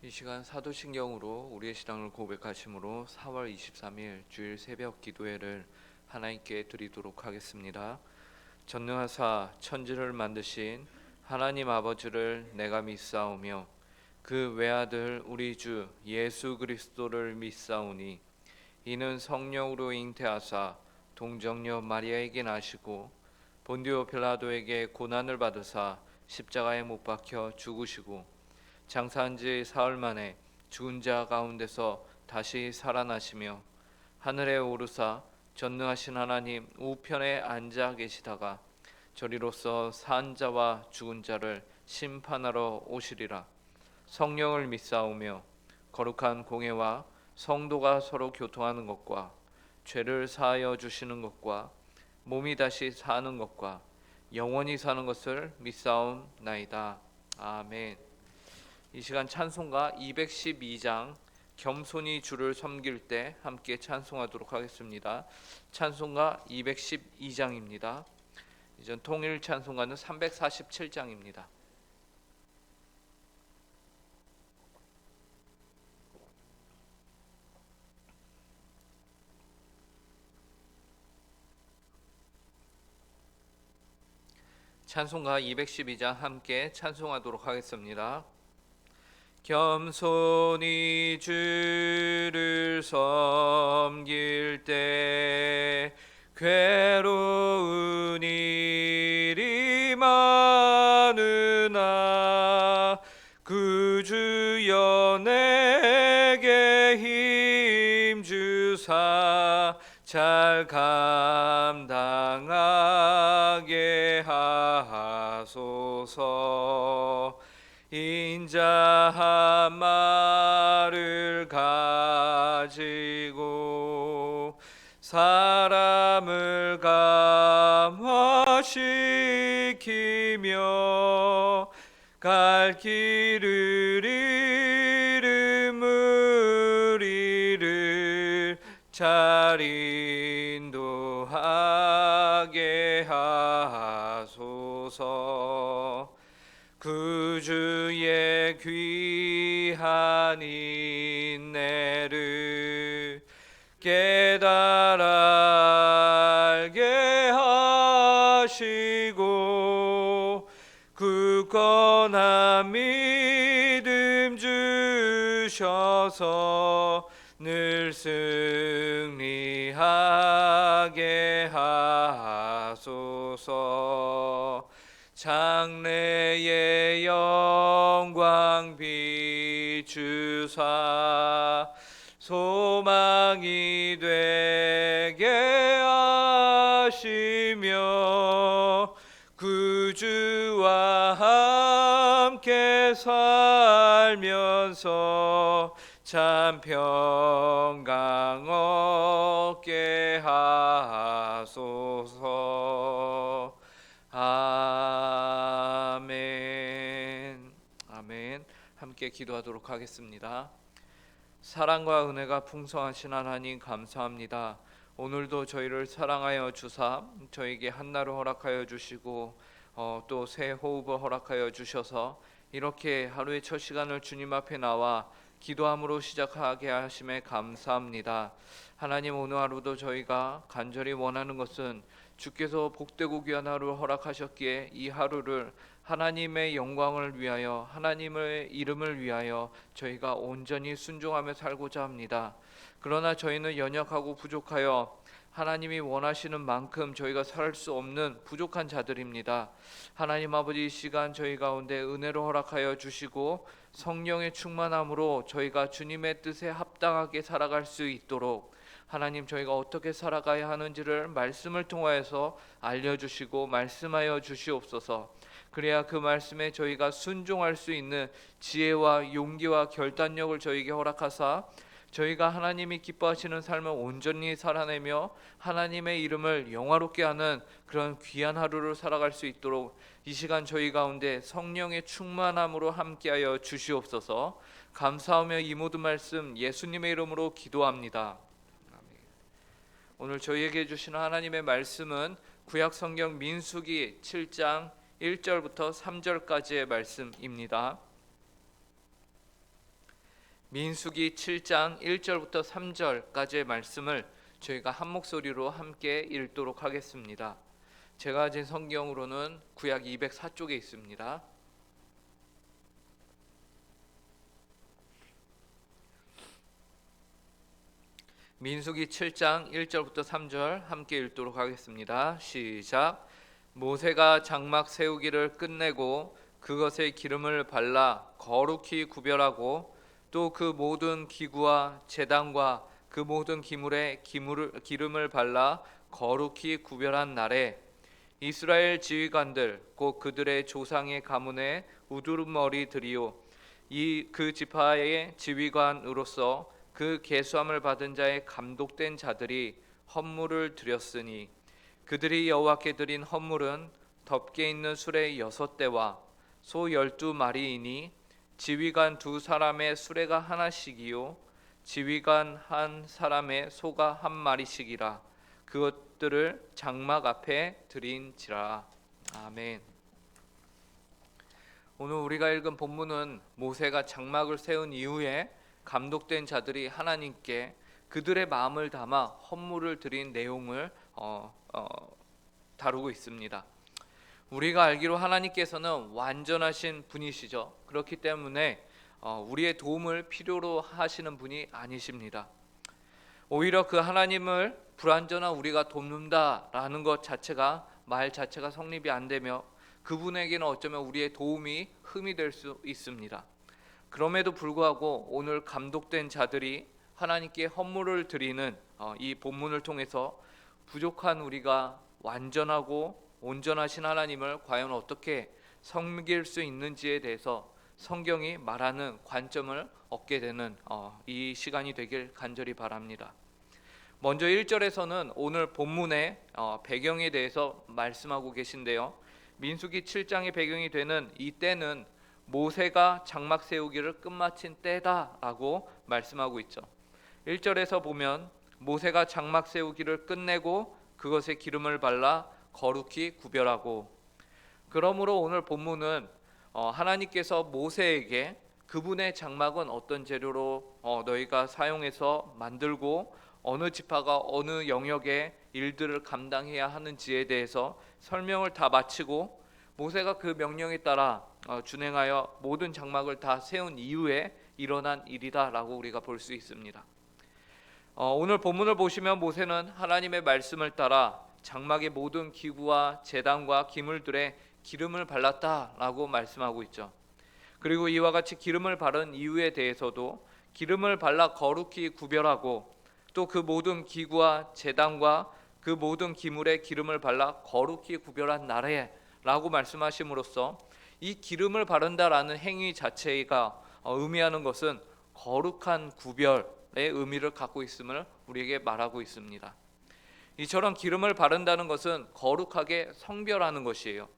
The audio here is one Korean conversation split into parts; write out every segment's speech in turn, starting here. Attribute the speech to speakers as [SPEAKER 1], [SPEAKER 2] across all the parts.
[SPEAKER 1] 이 시간 사도신경으로 우리의 신앙을 고백하심으로 4월 23일 주일 새벽 기도회를 하나님께 드리도록 하겠습니다. 전능하사 천지를 만드신 하나님 아버지를 내가 믿사오며 그 외아들 우리 주 예수 그리스도를 믿사오니 이는 성령으로 잉태하사 동정녀 마리아에게 나시고 본디오 빌라도에게 고난을 받으사 십자가에 못 박혀 죽으시고 장사한 지 사흘 만에 죽은 자 가운데서 다시 살아나시며 하늘에 오르사 전능하신 하나님 우편에 앉아 계시다가 저리로서 산 자와 죽은 자를 심판하러 오시리라. 성령을 믿사오며 거룩한 공회와 성도가 서로 교통하는 것과 죄를 사하여 주시는 것과 몸이 다시 사는 것과 영원히 사는 것을 믿사옵나이다. 아멘. 이 시간 찬송가 212장 겸손히 주를 섬길 때 함께 찬송하도록 하겠습니다. 찬송가 212장입니다. 이전 통일 찬송가는 347장입니다. 찬송가 212장 함께 찬송하도록 하겠습니다. 겸손히 주를 섬길 때 괴로운 일이 많으나 그 주여 내게 힘 주사 잘 감당하게 하소서. 인자한 말을 가지고 사람을 감화시키며 갈 길을 잃은 무리를 잘 인도하게 하소서. 그 주의 귀한 인내를 깨달아 알게 하시고 굳건한 믿음 주셔서 늘 승리하게 하소서. 장래의 영광 비추사 소망이 되게 하시며 그 주와 함께 살면서 참 평강 얻게 하소서. 아멘. 아멘. 함께 기도하도록 하겠습니다. 사랑과 은혜가 풍성하신 하나님 감사합니다. 오늘도 저희를 사랑하여 주사 저에게 한나를 허락하여 주시고 또 새 호흡을 허락하여 주셔서 이렇게 하루의 첫 시간을 주님 앞에 나와 기도함으로 시작하게 하심에 감사합니다. 하나님, 오늘 하루도 저희가 간절히 원하는 것은 주께서 복되고 귀한 하루를 허락하셨기에 이 하루를 하나님의 영광을 위하여 하나님의 이름을 위하여 저희가 온전히 순종하며 살고자 합니다. 그러나 저희는 연약하고 부족하여 하나님이 원하시는 만큼 저희가 살 수 없는 부족한 자들입니다. 하나님 아버지, 이 시간 저희 가운데 은혜로 허락하여 주시고 성령의 충만함으로 저희가 주님의 뜻에 합당하게 살아갈 수 있도록 하나님, 저희가 어떻게 살아가야 하는지를 말씀을 통하여서 알려주시고 말씀하여 주시옵소서. 그래야 그 말씀에 저희가 순종할 수 있는 지혜와 용기와 결단력을 저희에게 허락하사 저희가 하나님이 기뻐하시는 삶을 온전히 살아내며 하나님의 이름을 영화롭게 하는 그런 귀한 하루를 살아갈 수 있도록 이 시간 저희 가운데 성령의 충만함으로 함께하여 주시옵소서. 감사하며 이 모든 말씀 예수님의 이름으로 기도합니다. 오늘 저희에게 주시는 하나님의 말씀은 구약 성경 민수기 7장 1절부터 3절까지의 말씀입니다. 민수기 7장 1절부터 3절까지의 말씀을 저희가 한 목소리로 함께 읽도록 하겠습니다. 제가 가진 성경으로는 구약 204쪽에 있습니다. 민수기 7장 1절부터 3절 함께 읽도록 하겠습니다. 시작. 모세가 장막 세우기를 끝내고 그것에 기름을 발라 거룩히 구별하고 또 그 모든 기구와 제단과 그 모든 기물에 기름을 발라 거룩히 구별한 날에 이스라엘 지휘관들 곧 그들의 조상의 가문의 우두머리들이요 그 지파의 지휘관으로서 그 계수함을 받은 자의 감독된 자들이 헌물을 드렸으니 그들이 여호와께 드린 헌물은 덮개 있는 수레 6대와 소 12마리이니 지휘관 2사람의 수레가 하나씩이요 지휘관 한 사람의 소가 1마리씩이라 그것들을 장막 앞에 드린지라. 아멘. 오늘 우리가 읽은 본문은 모세가 장막을 세운 이후에 감독된 자들이 하나님께 그들의 마음을 담아 헌물을 드린 내용을 다루고 있습니다. 우리가 알기로 하나님께서는 완전하신 분이시죠. 그렇기 때문에 우리의 도움을 필요로 하시는 분이 아니십니다. 오히려 그 하나님을 불완전한 우리가 돕는다라는 것 자체가 말 자체가 성립이 안 되며 그분에게는 어쩌면 우리의 도움이 흠이 될 수 있습니다. 그럼에도 불구하고 오늘 감독된 자들이 하나님께 헌물을 드리는 이 본문을 통해서 부족한 우리가 완전하고 온전하신 하나님을 과연 어떻게 섬길 수 있는지에 대해서 성경이 말하는 관점을 얻게 되는 이 시간이 되길 간절히 바랍니다. 먼저 1절에서는 오늘 본문의 배경에 대해서 말씀하고 계신데요. 민수기 7장의 배경이 되는 이 때는 모세가 장막 세우기를 끝마친 때다라고 말씀하고 있죠. 1절에서 보면 모세가 장막 세우기를 끝내고 그것에 기름을 발라 거룩히 구별하고, 그러므로 오늘 본문은 하나님께서 모세에게 그분의 장막은 어떤 재료로 너희가 사용해서 만들고 어느 지파가 어느 영역의 일들을 감당해야 하는지에 대해서 설명을 다 마치고 모세가 그 명령에 따라 준행하여 모든 장막을 다 세운 이후에 일어난 일이다라고 우리가 볼 수 있습니다. 오늘 본문을 보시면 모세는 하나님의 말씀을 따라 장막의 모든 기구와 제단과 기물들에 기름을 발랐다라고 말씀하고 있죠. 그리고 이와 같이 기름을 바른 이유에 대해서도 기름을 발라 거룩히 구별하고 또 그 모든 기구와 제단과 그 모든 기물에 기름을 발라 거룩히 구별한 날에 라고 말씀하심으로써 이 기름을 바른다라는 행위 자체가 의미하는 것은 거룩한 구별의 의미를 갖고 있음을 우리에게 말하고 있습니다. 이처럼 기름을 바른다는 것은 거룩하게 성별하는 것이에요.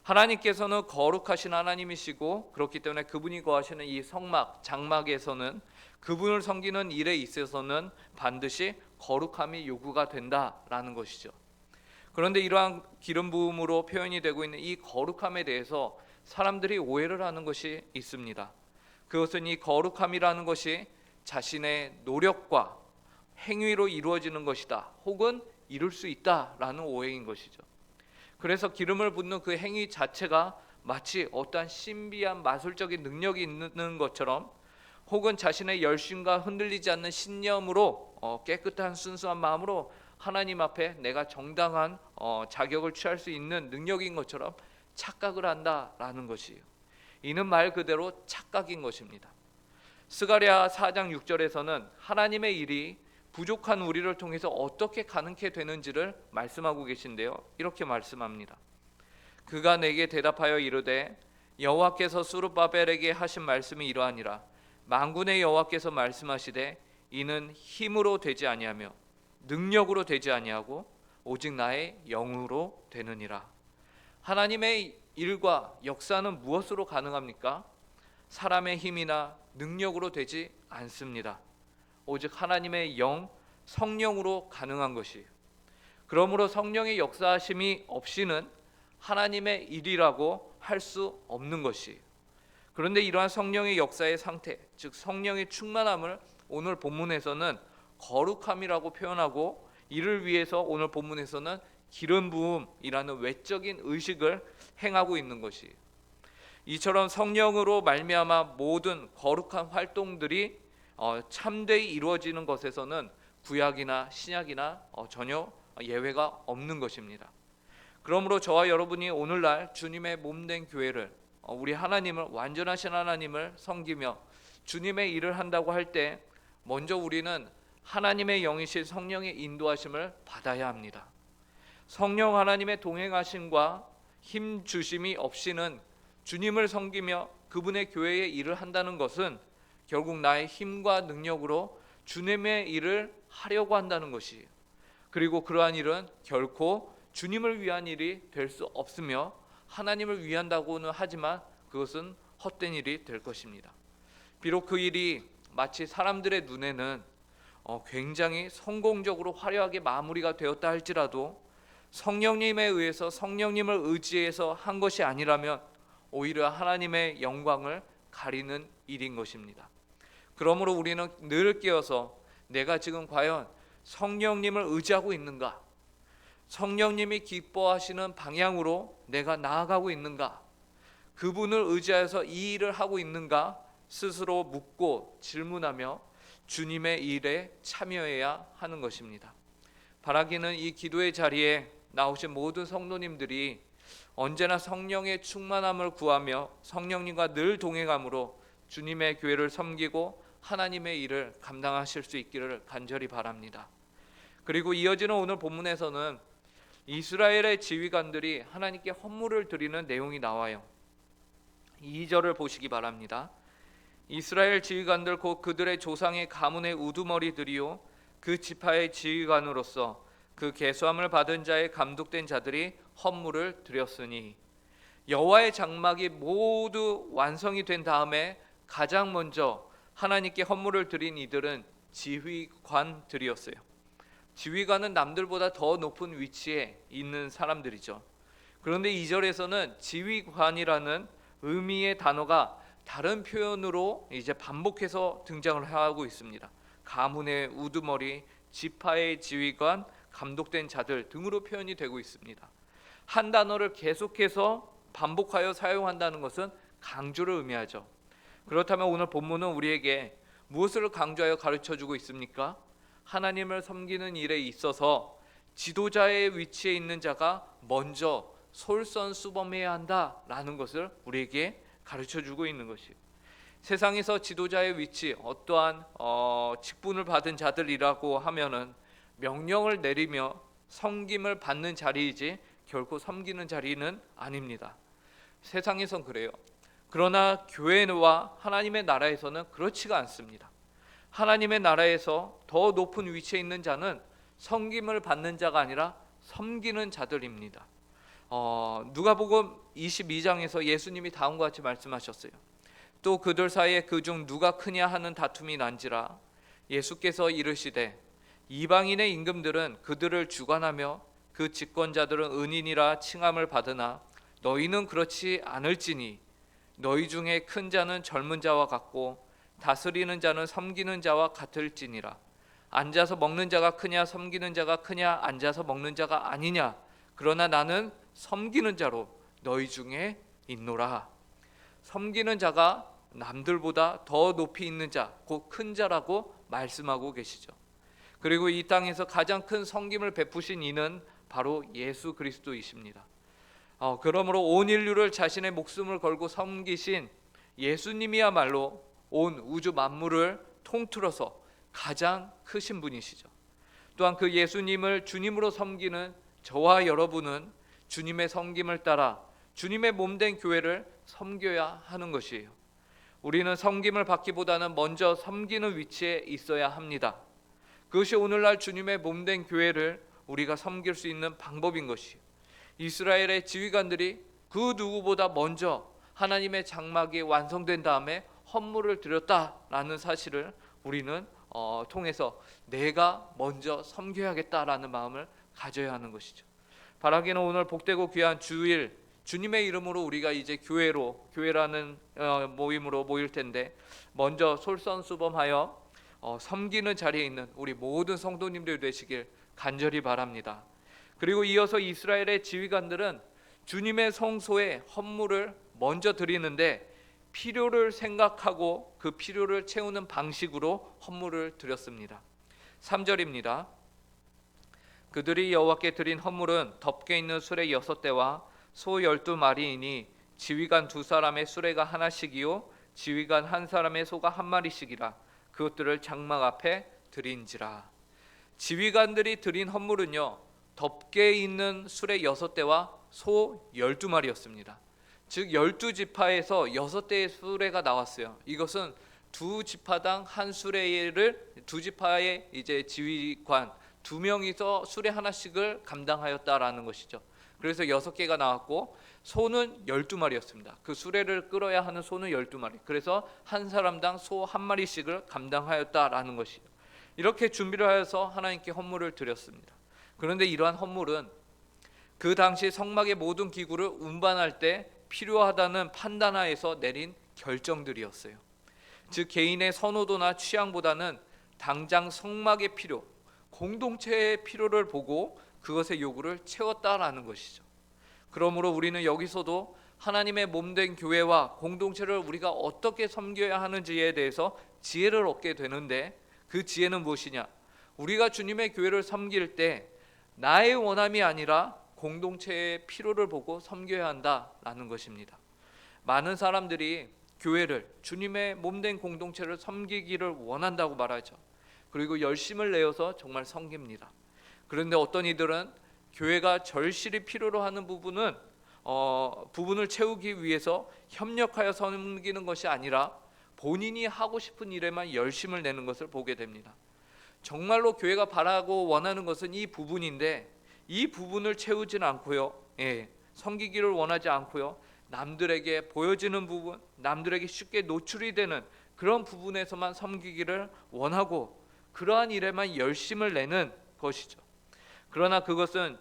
[SPEAKER 1] 하나님께서는 거룩하신 하나님이시고 그렇기 때문에 그분이 거하시는 이 성막, 장막에서는 그분을 섬기는 일에 있어서는 반드시 거룩함이 요구가 된다라는 것이죠. 그런데 이러한 기름 부음으로 표현이 되고 있는 이 거룩함에 대해서 사람들이 오해를 하는 것이 있습니다. 그것은 이 거룩함이라는 것이 자신의 노력과 행위로 이루어지는 것이다, 혹은 이룰 수 있다라는 오해인 것이죠. 그래서 기름을 붓는 그 행위 자체가 마치 어떠한 신비한 마술적인 능력이 있는 것처럼, 혹은 자신의 열심과 흔들리지 않는 신념으로 깨끗한 순수한 마음으로 하나님 앞에 내가 정당한 자격을 취할 수 있는 능력인 것처럼 착각을 한다라는 것이에요. 이는 말 그대로 착각인 것입니다. 스가랴 4장 6절에서는 하나님의 일이 부족한 우리를 통해서 어떻게 가능케 되는지를 말씀하고 계신데요. 이렇게 말씀합니다. 그가 내게 대답하여 이르되 여호와께서 스룹바벨에게 하신 말씀이 이러하니라. 만군의 여호와께서 말씀하시되 이는 힘으로 되지 아니하며 능력으로 되지 아니하고 오직 나의 영으로 되느니라. 하나님의 일과 역사는 무엇으로 가능합니까? 사람의 힘이나 능력으로 되지 않습니다. 오직 하나님의 영, 성령으로 가능한 것이에요. 그러므로 성령의 역사하심이 없이는 하나님의 일이라고 할 수 없는 것이에요. 그런데 이러한 성령의 역사의 상태, 즉 성령의 충만함을 오늘 본문에서는 거룩함이라고 표현하고, 이를 위해서 오늘 본문에서는 기름 부음이라는 외적인 의식을 행하고 있는 것이, 이처럼 성령으로 말미암아 모든 거룩한 활동들이 참되이 이루어지는 것에서는 구약이나 신약이나 전혀 예외가 없는 것입니다. 그러므로 저와 여러분이 오늘날 주님의 몸된 교회를, 우리 하나님을, 완전하신 하나님을 섬기며 주님의 일을 한다고 할 때 먼저 우리는 하나님의 영이신 성령의 인도하심을 받아야 합니다. 성령 하나님의 동행하심과 힘 주심이 없이는 주님을 섬기며 그분의 교회의 일을 한다는 것은 결국 나의 힘과 능력으로 주님의 일을 하려고 한다는 것이에요. 그리고 그러한 일은 결코 주님을 위한 일이 될 수 없으며, 하나님을 위한다고는 하지만 그것은 헛된 일이 될 것입니다. 비록 그 일이 마치 사람들의 눈에는 굉장히 성공적으로 화려하게 마무리가 되었다 할지라도 성령님에 의해서, 성령님을 의지해서 한 것이 아니라면 오히려 하나님의 영광을 가리는 일인 것입니다. 그러므로 우리는 늘 깨어서 내가 지금 과연 성령님을 의지하고 있는가, 성령님이 기뻐하시는 방향으로 내가 나아가고 있는가, 그분을 의지해서 이 일을 하고 있는가 스스로 묻고 질문하며 주님의 일에 참여해야 하는 것입니다. 바라기는 이 기도의 자리에 나오신 모든 성도님들이 언제나 성령의 충만함을 구하며 성령님과 늘 동행함으로 주님의 교회를 섬기고 하나님의 일을 감당하실 수 있기를 간절히 바랍니다. 그리고 이어지는 오늘 본문에서는 이스라엘의 지휘관들이 하나님께 헌물을 드리는 내용이 나와요. 2절을 보시기 바랍니다. 이스라엘 지휘관들 곧 그들의 조상의 가문의 우두머리들이요 그 지파의 지휘관으로서 그 계수함을 받은 자의 감독된 자들이 헌물을 드렸으니, 여호와의 장막이 모두 완성이 된 다음에 가장 먼저 하나님께 헌물을 드린 이들은 지휘관들이었어요. 지휘관은 남들보다 더 높은 위치에 있는 사람들이죠. 그런데 2절에서는 지휘관이라는 의미의 단어가 다른 표현으로 이제 반복해서 등장을 하고 있습니다. 가문의 우두머리, 지파의 지휘관, 감독된 자들 등으로 표현이 되고 있습니다. 한 단어를 계속해서 반복하여 사용한다는 것은 강조를 의미하죠. 그렇다면 오늘 본문은 우리에게 무엇을 강조하여 가르쳐주고 있습니까? 하나님을 섬기는 일에 있어서 지도자의 위치에 있는 자가 먼저 솔선수범해야 한다라는 것을 우리에게 가르쳐주고 있는 것이에요. 세상에서 지도자의 위치, 어떠한 직분을 받은 자들이라고 하면은 명령을 내리며 섬김을 받는 자리이지 결코 섬기는 자리는 아닙니다. 세상에선 그래요. 그러나 교회와 하나님의 나라에서는 그렇지가 않습니다. 하나님의 나라에서 더 높은 위치에 있는 자는 섬김을 받는 자가 아니라 섬기는 자들입니다. 누가복음 22장에서 예수님이 다음과 같이 말씀하셨어요. 또 그들 사이에 그중 누가 크냐 하는 다툼이 난지라 예수께서 이르시되 이방인의 임금들은 그들을 주관하며 그 집권자들은 은인이라 칭함을 받으나 너희는 그렇지 않을지니 너희 중에 큰 자는 젊은 자와 같고 다스리는 자는 섬기는 자와 같을지니라. 앉아서 먹는 자가 크냐 섬기는 자가 크냐, 앉아서 먹는 자가 아니냐, 그러나 나는 섬기는 자로 너희 중에 있노라. 섬기는 자가 남들보다 더 높이 있는 자, 곧 큰 자라고 말씀하고 계시죠. 그리고 이 땅에서 가장 큰 섬김을 베푸신 이는 바로 예수 그리스도이십니다. 그러므로 온 인류를 자신의 목숨을 걸고 섬기신 예수님이야말로 온 우주 만물을 통틀어서 가장 크신 분이시죠. 또한 그 예수님을 주님으로 섬기는 저와 여러분은 주님의 섬김을 따라 주님의 몸된 교회를 섬겨야 하는 것이에요. 우리는 섬김을 받기보다는 먼저 섬기는 위치에 있어야 합니다. 그것이 오늘날 주님의 몸된 교회를 우리가 섬길 수 있는 방법인 것이에요. 이스라엘의 지휘관들이 그 누구보다 먼저 하나님의 장막이 완성된 다음에 헌물을 드렸다라는 사실을 우리는 통해서 내가 먼저 섬겨야겠다라는 마음을 가져야 하는 것이죠. 바라기는 오늘 복되고 귀한 주일 주님의 이름으로 우리가 이제 교회라는 모임으로 모일 텐데 먼저 솔선수범하여 섬기는 자리에 있는 우리 모든 성도님들 되시길 간절히 바랍니다. 그리고 이어서 이스라엘의 지휘관들은 주님의 성소에 헌물을 먼저 드리는데 필요를 생각하고 그 필요를 채우는 방식으로 헌물을 드렸습니다. 3절입니다. 그들이 여호와께 드린 헌물은 덮개 있는 수레 6대와 소 12마리이니 지휘관 2사람의 수레가 하나씩이요 지휘관 1사람의 소가 1마리씩이라. 그것들을 장막 앞에 드린지라. 지휘관들이 드린 헌물은요, 덮개 있는 수레 6대와 소 12마리였습니다. 즉 12지파에서 6대의 수레가 나왔어요. 이것은 두 지파당 한 수레를 두 지파의 이제 지휘관 2명이서 수레 하나씩을 감당하였다라는 것이죠. 그래서 6개가 나왔고 소는 12마리였습니다. 그 수레를 끌어야 하는 소는 12마리. 그래서 한 사람당 소 1마리씩을 감당하였다라는 것이죠. 이렇게 준비를 하여서 하나님께 헌물을 드렸습니다. 그런데 이러한 헌물은 그 당시 성막의 모든 기구를 운반할 때 필요하다는 판단하에서 내린 결정들이었어요. 즉 개인의 선호도나 취향보다는 당장 성막의 필요, 공동체의 필요를 보고 그것의 요구를 채웠다라는 것이죠. 그러므로 우리는 여기서도 하나님의 몸된 교회와 공동체를 우리가 어떻게 섬겨야 하는지에 대해서 지혜를 얻게 되는데, 그 지혜는 무엇이냐? 우리가 주님의 교회를 섬길 때 나의 원함이 아니라 공동체의 필요를 보고 섬겨야 한다라는 것입니다. 많은 사람들이 교회를, 주님의 몸된 공동체를 섬기기를 원한다고 말하죠. 그리고 열심을 내어서 정말 섬깁니다. 그런데 어떤 이들은 교회가 절실히 필요로 하는 부분을 채우기 위해서 협력하여 섬기는 것이 아니라 본인이 하고 싶은 일에만 열심을 내는 것을 보게 됩니다. 정말로 교회가 바라고 원하는 것은 이 부분인데 이 부분을 채우지는 않고요, 섬기기를 원하지 않고요, 남들에게 보여지는 부분, 남들에게 쉽게 노출이 되는 그런 부분에서만 섬기기를 원하고 그러한 일에만 열심을 내는 것이죠. 그러나 그것은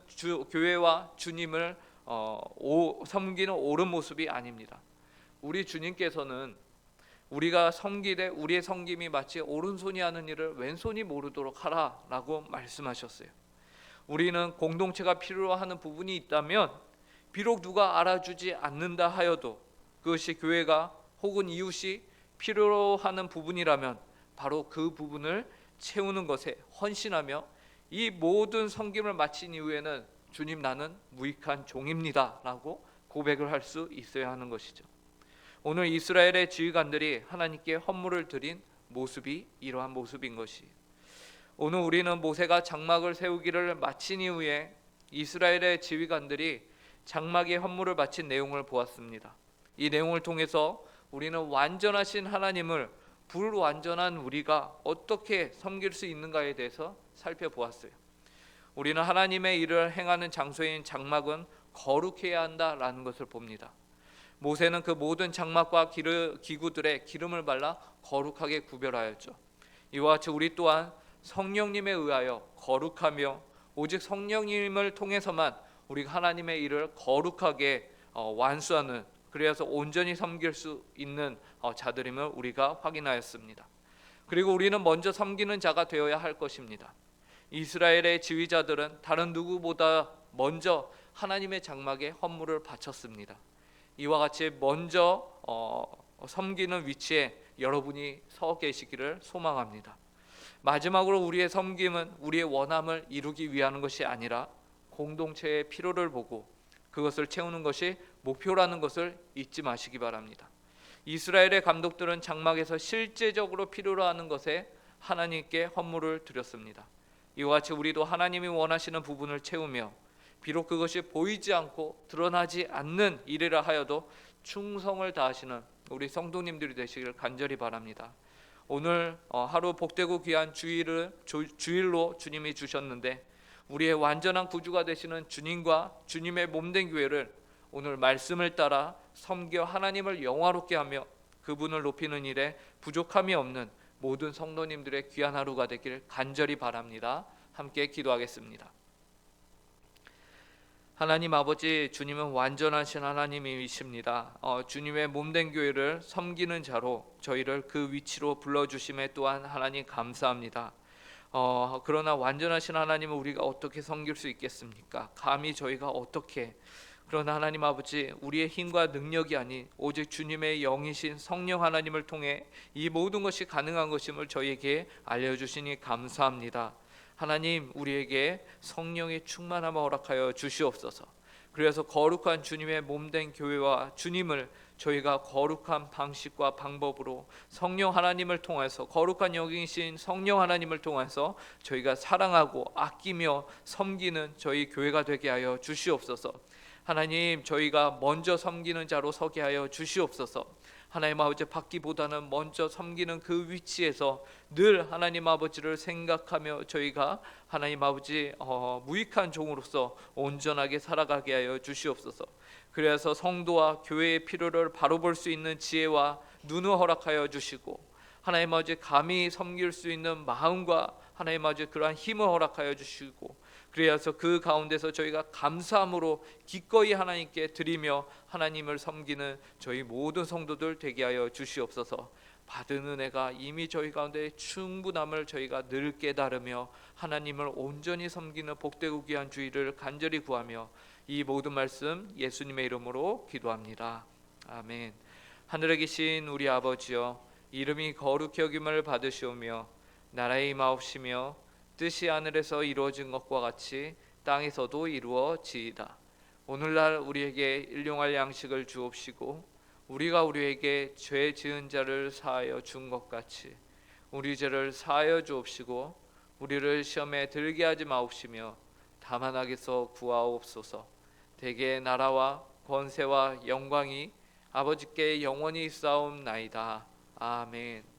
[SPEAKER 1] 교회와 주님을 섬기는 옳은 모습이 아닙니다. 우리 주님께서는 우리가 섬기되 우리의 섬김이 마치 오른손이 하는 일을 왼손이 모르도록 하라라고 말씀하셨어요. 우리는 공동체가 필요로 하는 부분이 있다면 비록 누가 알아주지 않는다 하여도 그것이 교회가 혹은 이웃이 필요로 하는 부분이라면 바로 그 부분을 채우는 것에 헌신하며 이 모든 섬김을 마친 이후에는 주님, 나는 무익한 종입니다 라고 고백을 할 수 있어야 하는 것이죠. 오늘 이스라엘의 지휘관들이 하나님께 헌물을 드린 모습이 이러한 모습인 것이에요. 오늘 우리는 모세가 장막을 세우기를 마친 이후에 이스라엘의 지휘관들이 장막에 헌물을 바친 내용을 보았습니다. 이 내용을 통해서 우리는 완전하신 하나님을 불완전한 우리가 어떻게 섬길 수 있는가에 대해서 살펴보았어요. 우리는 하나님의 일을 행하는 장소인 장막은 거룩해야 한다라는 것을 봅니다. 모세는 그 모든 장막과 기구들에 기름을 발라 거룩하게 구별하였죠. 이와 같이 우리 또한 성령님에 의하여 거룩하며 오직 성령님을 통해서만 우리가 하나님의 일을 거룩하게 완수하는, 그래서 온전히 섬길 수 있는 자들임을 우리가 확인하였습니다. 그리고 우리는 먼저 섬기는 자가 되어야 할 것입니다. 이스라엘의 지휘자들은 다른 누구보다 먼저 하나님의 장막에 헌물을 바쳤습니다. 이와 같이 먼저 섬기는 위치에 여러분이 서 계시기를 소망합니다. 마지막으로 우리의 섬김은 우리의 원함을 이루기 위한 것이 아니라 공동체의 필요를 보고 그것을 채우는 것이 목표라는 것을 잊지 마시기 바랍니다. 이스라엘의 감독들은 장막에서 실제적으로 필요로 하는 것에 하나님께 헌물을 드렸습니다. 이와 같이 우리도 하나님이 원하시는 부분을 채우며 비록 그것이 보이지 않고 드러나지 않는 일이라 하여도 충성을 다하시는 우리 성도님들이 되시기를 간절히 바랍니다. 오늘 하루 복되고 귀한 주일로 주님이 주셨는데 우리의 완전한 구주가 되시는 주님과 주님의 몸된 교회를 오늘 말씀을 따라 섬겨 하나님을 영화롭게 하며 그분을 높이는 일에 부족함이 없는 모든 성도님들의 귀한 하루가 되길 간절히 바랍니다. 함께 기도하겠습니다. 하나님 아버지, 주님은 완전하신 하나님이십니다. 주님의 몸된 교회를 섬기는 자로 저희를 그 위치로 불러주심에 또한 하나님 감사합니다. 그러나 완전하신 하나님을 우리가 어떻게 섬길 수 있겠습니까? 감히 저희가 어떻게. 그러나 하나님 아버지, 우리의 힘과 능력이 아닌 오직 주님의 영이신 성령 하나님을 통해 이 모든 것이 가능한 것임을 저희에게 알려주시니 감사합니다. 하나님, 우리에게 성령의 충만함을 허락하여 주시옵소서. 그래서 거룩한 주님의 몸된 교회와 주님을 저희가 거룩한 방식과 방법으로 성령 하나님을 통해서, 거룩한 영이신 성령 하나님을 통해서 저희가 사랑하고 아끼며 섬기는 저희 교회가 되게 하여 주시옵소서. 하나님, 저희가 먼저 섬기는 자로 서게 하여 주시옵소서. 하나님 아버지, 받기보다는 먼저 섬기는 그 위치에서 늘 하나님 아버지를 생각하며 저희가 하나님 아버지 무익한 종으로서 온전하게 살아가게 하여 주시옵소서. 그래서 성도와 교회의 필요를 바로 볼 수 있는 지혜와 눈을 허락하여 주시고, 하나님 아버지 감히 섬길 수 있는 마음과 하나님 아버지 그러한 힘을 허락하여 주시고, 그래서 그 가운데서 저희가 감사함으로 기꺼이 하나님께 드리며 하나님을 섬기는 저희 모든 성도들 되게 하여 주시옵소서. 받은 은혜가 이미 저희 가운데 충분함을 저희가 늘 깨달으며 하나님을 온전히 섬기는 복되고 귀한 주의를 간절히 구하며 이 모든 말씀 예수님의 이름으로 기도합니다. 아멘. 하늘에 계신 우리 아버지여, 이름이 거룩히 여김을 받으시오며 나라의 임하옵시며 뜻이 하늘에서 이루어진 것과 같이 땅에서도 이루어지이다. 오늘날 우리에게 일용할 양식을 주옵시고, 우리가 우리에게 죄 지은 자를 사하여 준 것 같이 우리 죄를 사하여 주옵시고, 우리를 시험에 들게 하지 마옵시며 다만 악에서 구하옵소서. 대개 나라와 권세와 영광이 아버지께 영원히 있사옵나이다. 아멘.